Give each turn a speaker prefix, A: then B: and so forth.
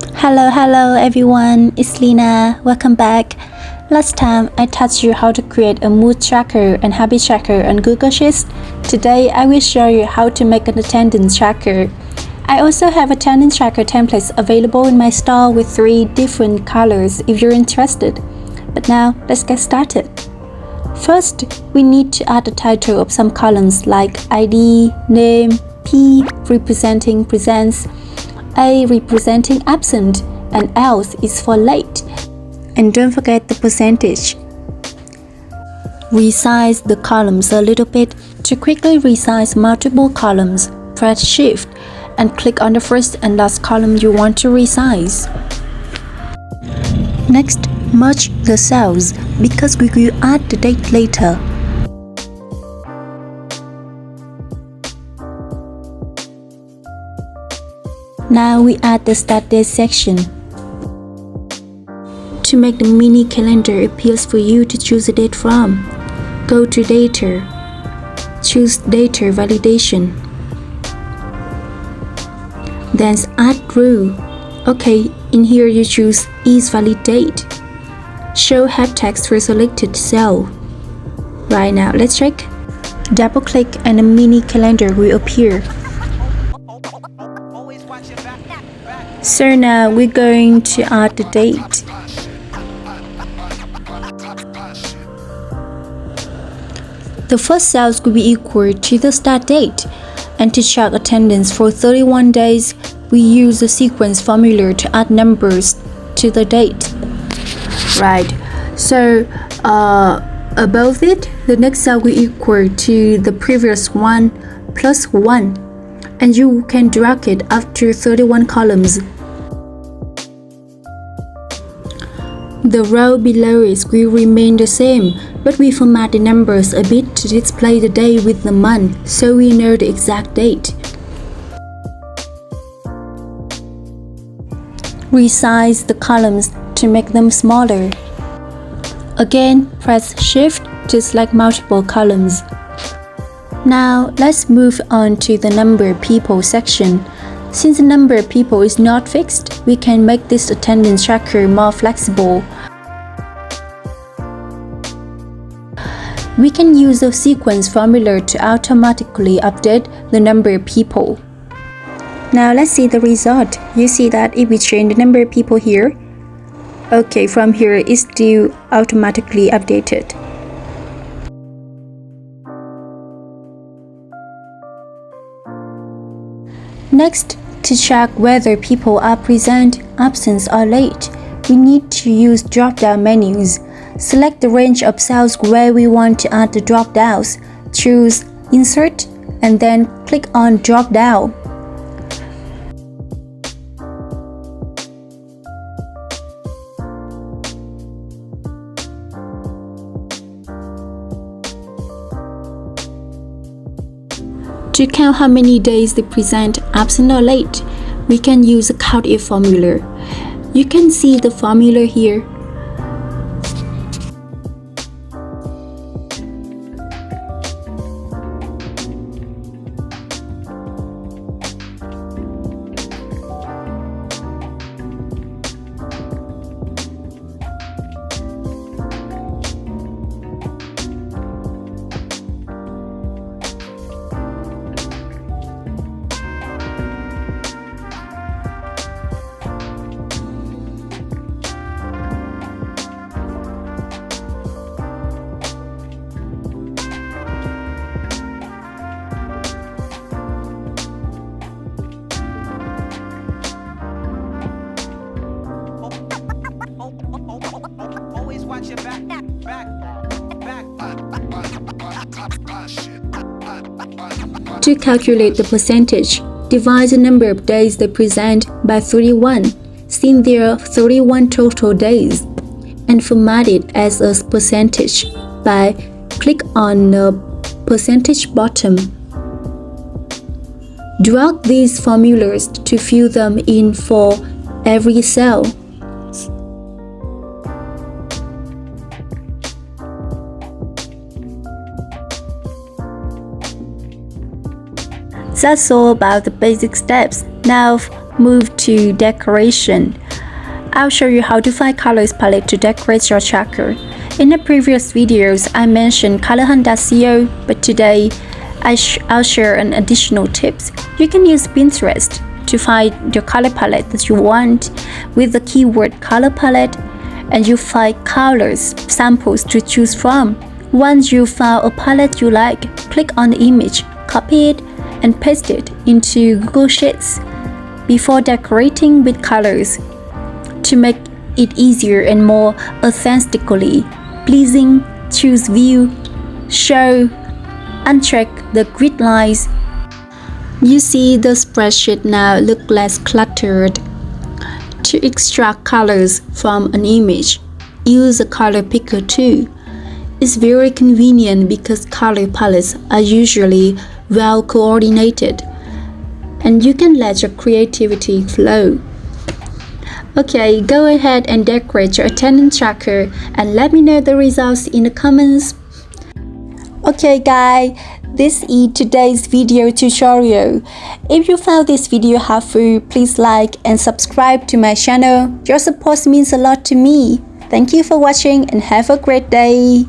A: Hello everyone, it's Lina. Welcome back. Last time I taught you how to create a mood tracker and habit tracker on Google Sheets. Today I will show you how to make an attendance tracker. I also have attendance tracker templates available in my store with 3 different colors if you're interested. But now let's get started. First, we need to add the title of some columns like ID, name, P representing presence, A representing absent, and else is for late. And don't forget the percentage. Resize the columns a little bit. To quickly resize multiple columns, press Shift and click on the first and last column you want to resize. Next, merge the cells because we will add the date later. Now we add the start date section. To make the mini calendar appears for you to choose a date from, go to Data, choose Data Validation. Then add rule. Okay, in here you choose is valid date. Show help text for selected cell. Right now, let's check. Double click and a mini calendar will appear. So now we're going to add the date. The first cells will be equal to the start date. And to check attendance for 31 days, we use the sequence formula to add numbers to the date. Right, so above it, the next cell will equal to the previous one plus 1. And you can drag it after 31 columns. The row below it will remain the same, but we format the numbers a bit to display the day with the month, so we know the exact date. Resize the columns to make them smaller. Again, press Shift to select multiple columns. Now, let's move on to the number of people section. Since the number of people is not fixed, we can make this attendance tracker more flexible. We can use the sequence formula to automatically update the number of people. Now let's see the result. You see that if we change the number of people here, okay, from here it's still automatically updated. Next, to check whether people are present, absent, or late, we need to use drop-down menus. Select the range of cells where we want to add the drop-downs. Choose Insert and then click on Drop-down. To count how many days they present, absent or late, we can use a COUNTIF formula. You can see the formula here.
B: Watch your back.
A: To calculate the percentage, divide the number of days they present by 31, since there are 31 total days, and format it as a percentage by click on the percentage bottom. Drag these formulas to fill them in for every cell. That's all about the basic steps. Now move to decoration. I'll show you how to find colors palette to decorate your tracker. In the previous videos, I mentioned colorhunt.co, but today I'll share an additional tips. You can use Pinterest to find your color palette that you want with the keyword color palette, and you find colors samples to choose from. Once you found a palette you like, click on the image, copy it, and paste it into Google Sheets. Before decorating with colors, to make it easier and more aesthetically pleasing, choose View, Show, uncheck the grid lines. You see the spreadsheet now look less cluttered. To extract colors from an image, use a color picker too. It's very convenient because color palettes are usually well coordinated, and you can let your creativity flow. Okay, go ahead and decorate your attendance tracker and let me know the results in the comments. Okay guys, this is today's video tutorial. If you found this video helpful, please like and subscribe to my channel. Your support means a lot to me. Thank you for watching and have a great day.